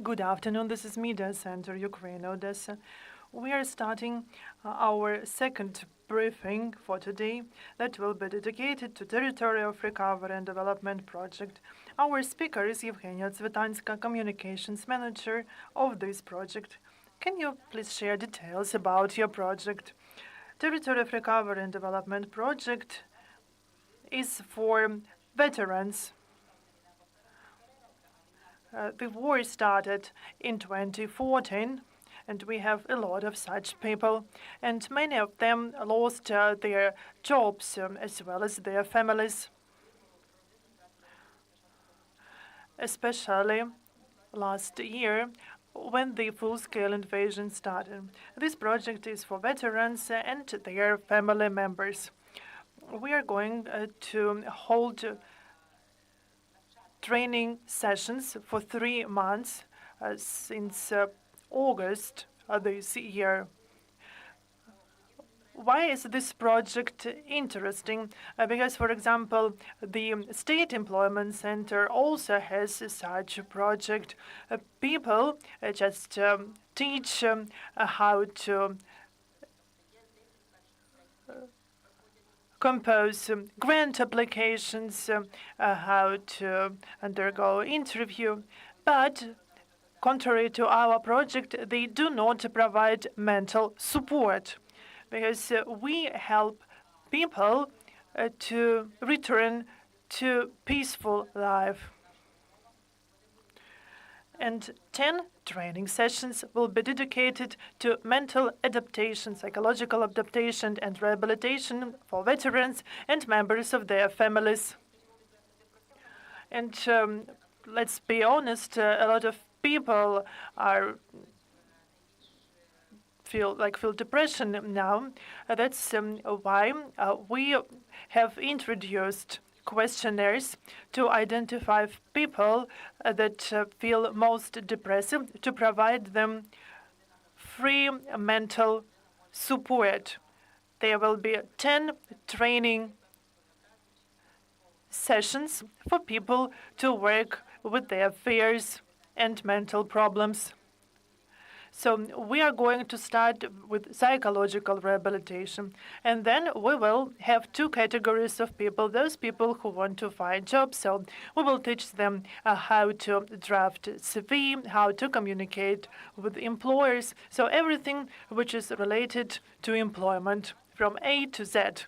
Good afternoon. This is Media Center, Ukraine, Odesa. We are starting our second briefing for today that will be dedicated to Terytoriya of Recovery and Development Project. Our speaker is Yevheniia Tsvetanska, Communications Manager of this project. Can you please share details about your project? Terytoriya of Recovery and Development Project is for veterans. The war started in 2014, and we have a lot of such people, and many of them lost their jobs as well as their families, especially last year when the full-scale invasion started. This project is for veterans and their family members. We are going to hold training sessions for 3 months since August this year. Why is this project interesting? Because, for example, the State Employment Center also has such a project. People just teach how to compose grant applications, how to undergo interview, but contrary to our project, they do not provide mental support, because we help people to return to peaceful life. And 10 training sessions will be dedicated to mental adaptation, psychological adaptation and rehabilitation for veterans and members of their families. And let's be honest, a lot of people feel depression now. That's why we have introduced questionnaires to identify people that feel most depressive, to provide them free mental support. There will be 10 training sessions for people to work with their fears and mental problems. So we are going to start with psychological rehabilitation, and then we will have 2 categories of people. Those people who want to find jobs, so we will teach them how to draft CV, how to communicate with employers, so everything which is related to employment from A to Z.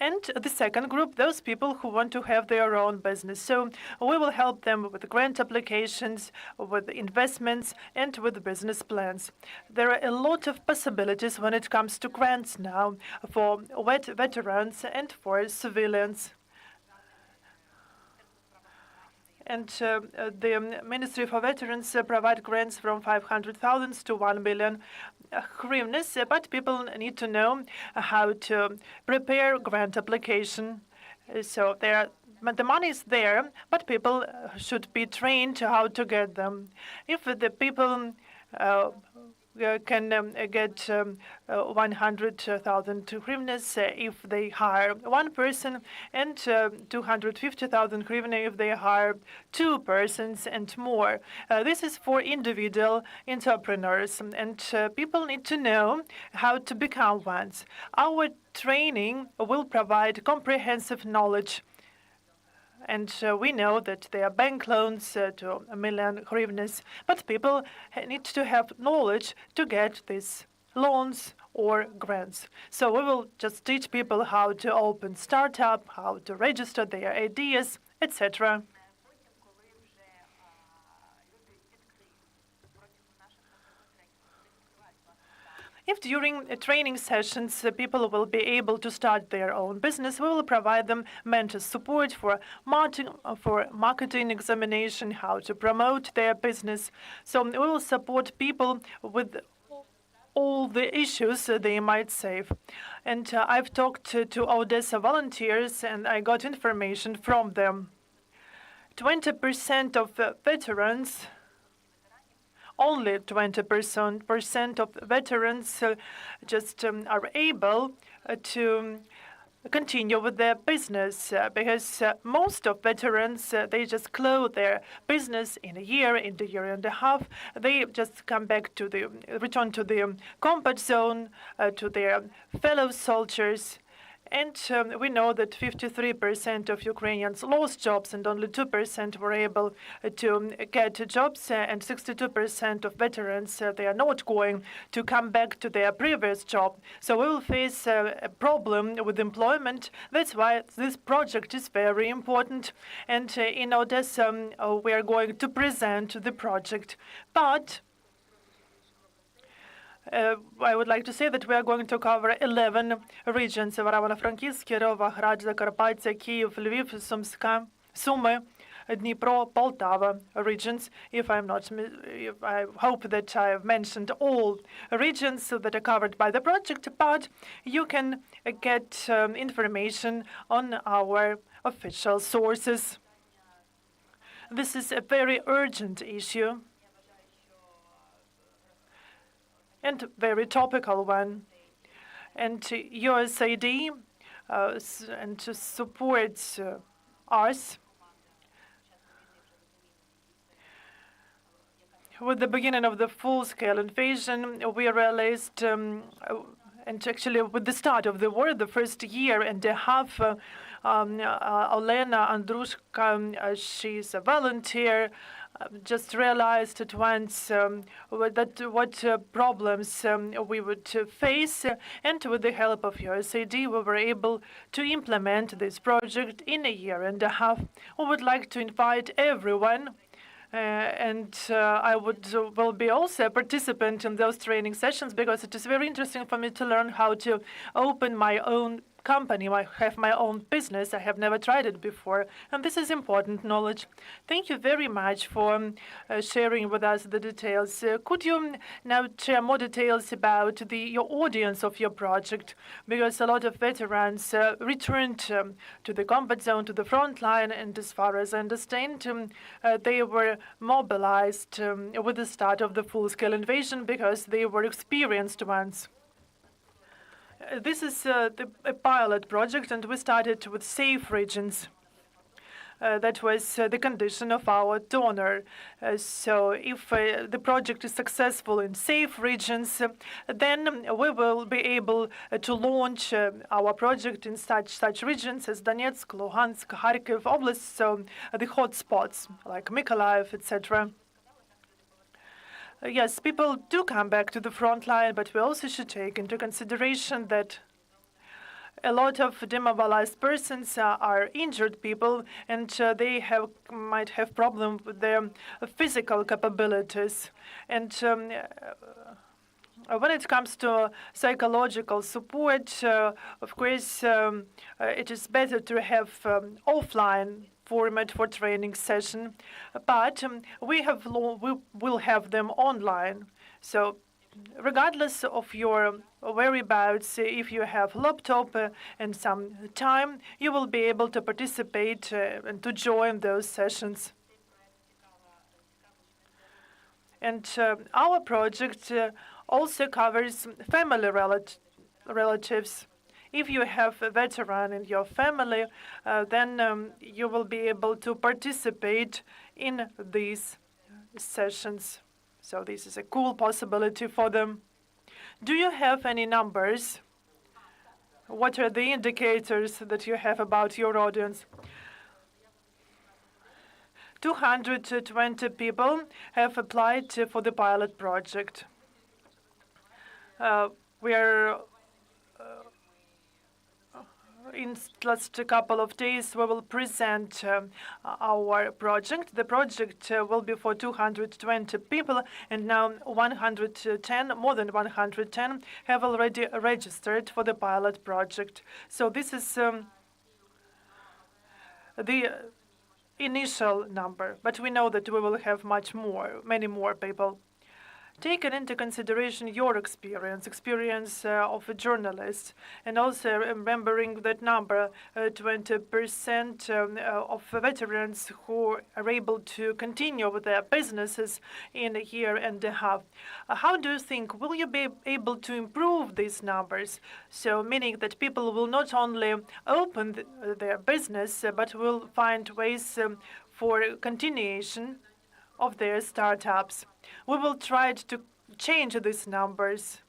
And the second group, those people who want to have their own business. So we will help them with grant applications, with investments, and with business plans. There are a lot of possibilities when it comes to grants now for veterans and for civilians. And the Ministry for Veterans provide grants from 500,000 to 1 million hryvnias, but people need to know how to prepare grant application. So the money is there, but people should be trained how to get them. If the people can get 100,000 hryvnias if they hire 1 person, and 250,000 hryvnia if they hire 2 persons and more. This is for individual entrepreneurs, and people need to know how to become ones. Our training will provide comprehensive knowledge. And we know that there are bank loans to 1 million hryvnias, but people need to have knowledge to get these loans or grants. So we will just teach people how to open startup, how to register their ideas, etc. If during training sessions people will be able to start their own business, we will provide them mentor support for marketing examination, how to promote their business. So we will support people with all the issues they might save. And I've talked to Odesa volunteers, and I got information from them. 20% of veterans, only 20% of veterans just are able to continue with their business because most of veterans they just close their business in a year and a half. They just come back to the return to the combat zone to their fellow soldiers. And we know that 53% of Ukrainians lost jobs and only 2% were able to get jobs, and 62% of veterans, they are not going to come back to their previous job. So we will face a problem with employment. That's why this project is very important. And in Odesa, we are going to present the project. But I would like to say that we are going to cover 11 regions: Ivano-Frankivsk, Kirovohrad, Zakarpattia, Kyiv, Lviv, Sumy, Dnipro, Poltava regions. I hope that I have mentioned all regions that are covered by the project, but you can get information on our official sources. This is a very urgent issue and very topical one. And USAID and supports us. With the beginning of the full-scale invasion, we realized, and actually with the start of the war, the first year and a half, Olena Andrushka, she's a volunteer, just realized at once what problems we would face, and with the help of USAID, we were able to implement this project in a year and a half. We would like to invite everyone, and I will be also a participant in those training sessions because it is very interesting for me to learn how to open my own company. I have my own business. I have never tried it before, and this is important knowledge. Thank you very much for sharing with us the details. Could you now share more details about your audience of your project? Because a lot of veterans returned to the combat zone, to the front line, and as far as I understand, they were mobilized with the start of the full-scale invasion because they were experienced ones. This is a pilot project, and we started with safe regions. That was the condition of our donor. So if the project is successful in safe regions, then we will be able to launch our project in such regions as Donetsk, Luhansk, Kharkiv, Oblast, so the hotspots like Mykolaiv, etc. Yes, people do come back to the front line, but we also should take into consideration that a lot of demobilized persons are injured people, and they might have problems with their physical capabilities. And when it comes to psychological support, of course, it is better to have offline format for training session, but we will have them online. So regardless of your whereabouts, if you have laptop and some time, you will be able to participate and to join those sessions. And our project also covers family relatives. If you have a veteran in your family, then you will be able to participate in these sessions. So this is a cool possibility for them. Do you have any numbers? What are the indicators that you have about your audience? 220 people have applied for the pilot project. We are in just a couple of days, we will present our project. The project will be for 220 people, and now 110, more than 110, have already registered for the pilot project. So this is the initial number, but we know that we will have many more people. taken into consideration your experience of a journalist, and also remembering that number, 20% of veterans who are able to continue with their businesses in a year and a half. How do you think, will you be able to improve these numbers? So meaning that people will not only open their business, but will find ways for continuation of their startups. We will try to change these numbers,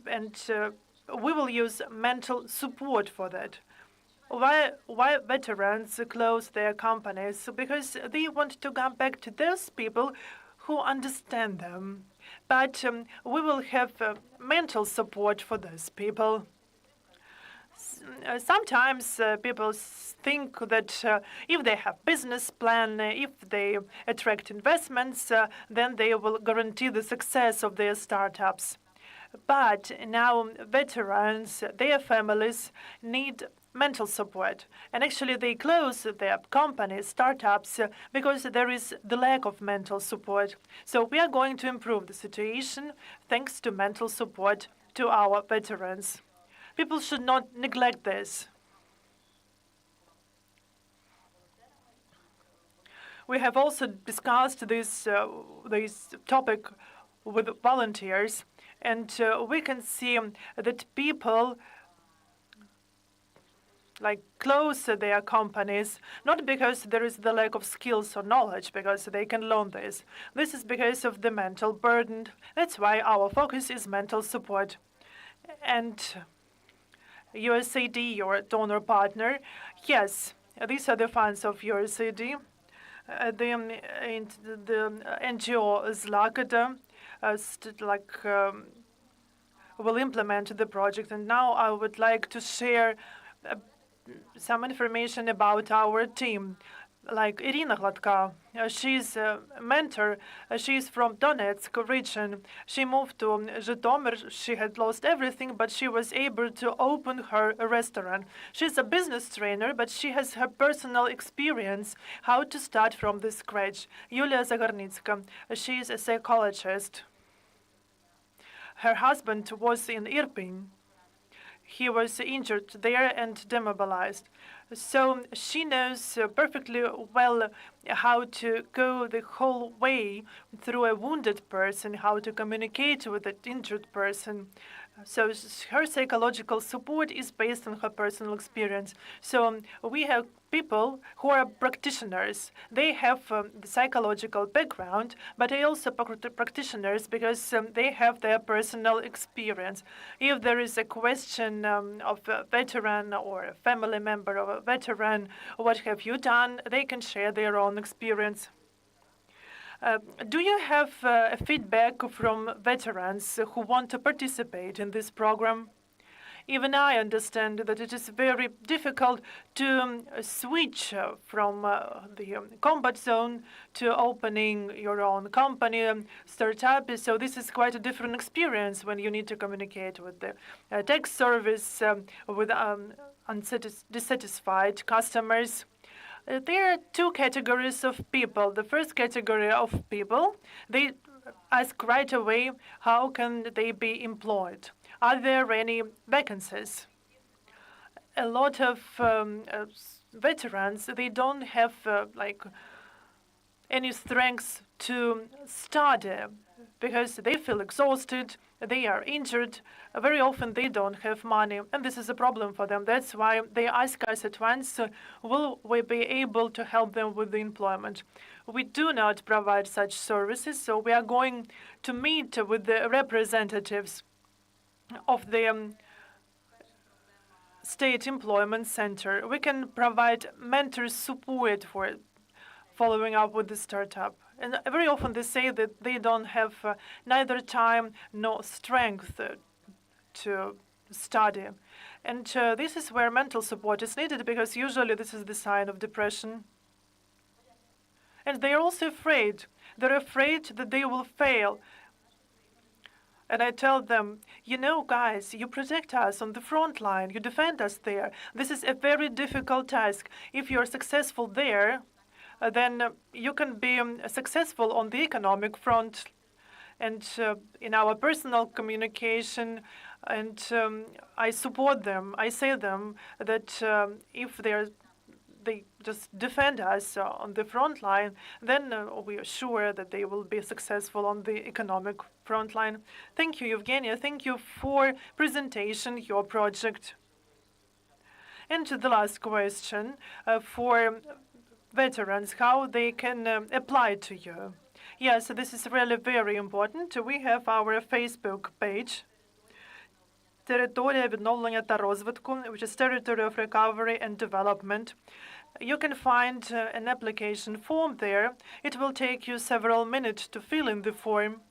and we will use mental support for that. Why veterans close their companies? Because they want to come back to those people who understand them. But we will have mental support for those people. Sometimes people think that if they have business plan, if they attract investments, then they will guarantee the success of their startups. But now veterans, their families need mental support. And actually they close their companies, startups, because there is the lack of mental support. So we are going to improve the situation thanks to mental support to our veterans. People should not neglect this. We have also discussed this topic with volunteers, and we can see that people close their companies, not because there is the lack of skills or knowledge, because they can learn this. This is because of the mental burden. That's why our focus is mental support. And USAID, your donor partner, yes, these are the funds of USAID. The NGO Zlakada will implement the project. And now I would like to share some information about our team. Like Irina Gladka, she's a mentor. She's from Donetsk region. She moved to Zhytomyr. She had lost everything, but she was able to open her restaurant. She's a business trainer, but she has her personal experience how to start from the scratch. Yulia Zagarnitska, she's a psychologist. Her husband was in Irpin. He was injured there and demobilized. So she knows perfectly well how to go the whole way through a wounded person, how to communicate with an injured person. So her psychological support is based on her personal experience. So we have people who are practitioners. They have the psychological background, but they also practitioners because they have their personal experience. If there is a question of a veteran or a family member of a veteran, what have you done? They can share their own experience. Do you have feedback from veterans who want to participate in this program? Even I understand that it is very difficult to switch from the combat zone to opening your own company, startup. So this is quite a different experience when you need to communicate with the tax service, with dissatisfied customers. There are two categories of people. The first category of people, they ask right away, how can they be employed? Are there any vacancies? A lot of veterans, they don't have any strength to study because they feel exhausted, they are injured. Very often they don't have money, and this is a problem for them. That's why they ask us at once, will we be able to help them with the employment? We do not provide such services, so we are going to meet with the representatives of the State Employment Center. We can provide mentor support for following up with the startup. And very often they say that they don't have neither time nor strength to study. And this is where mental support is needed, because usually this is the sign of depression. And they are also afraid. They're afraid that they will fail. And I tell them, you know, guys, you protect us on the front line. You defend us there. This is a very difficult task. If you're successful there, then you can be successful on the economic front. and in our personal communication, and I support them. I say them that if they just defend us on the front line, then we are sure that they will be successful on the economic front line. Thank you, Yevheniia. Thank you for presentation, your project. And the last question for veterans, how they can apply to you. Yes, this is really very important. We have our Facebook page, Terytoriya, vidnovlennya та rozvytku, which is Territory of Recovery and Development. You can find an application form there. It will take you several minutes to fill in the form.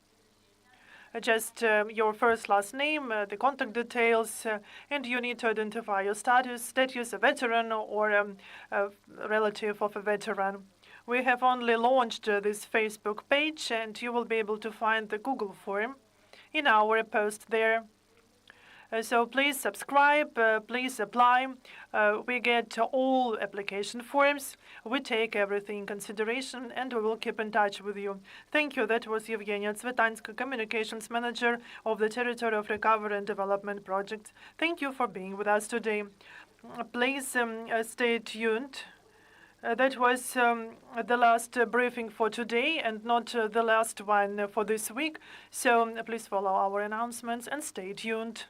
Just your first, last name, the contact details, and you need to identify your status, a veteran or a relative of a veteran. We have only launched this Facebook page, and you will be able to find the Google form in our post there. So please subscribe, please apply. We get all application forms. We take everything in consideration, and we will keep in touch with you. Thank you. That was Yevheniia Tsvetanska, Communications Manager of the Territory of Recovery and Development Project. Thank you for being with us today. Please stay tuned. That was the last briefing for today and not the last one for this week. So please follow our announcements and stay tuned.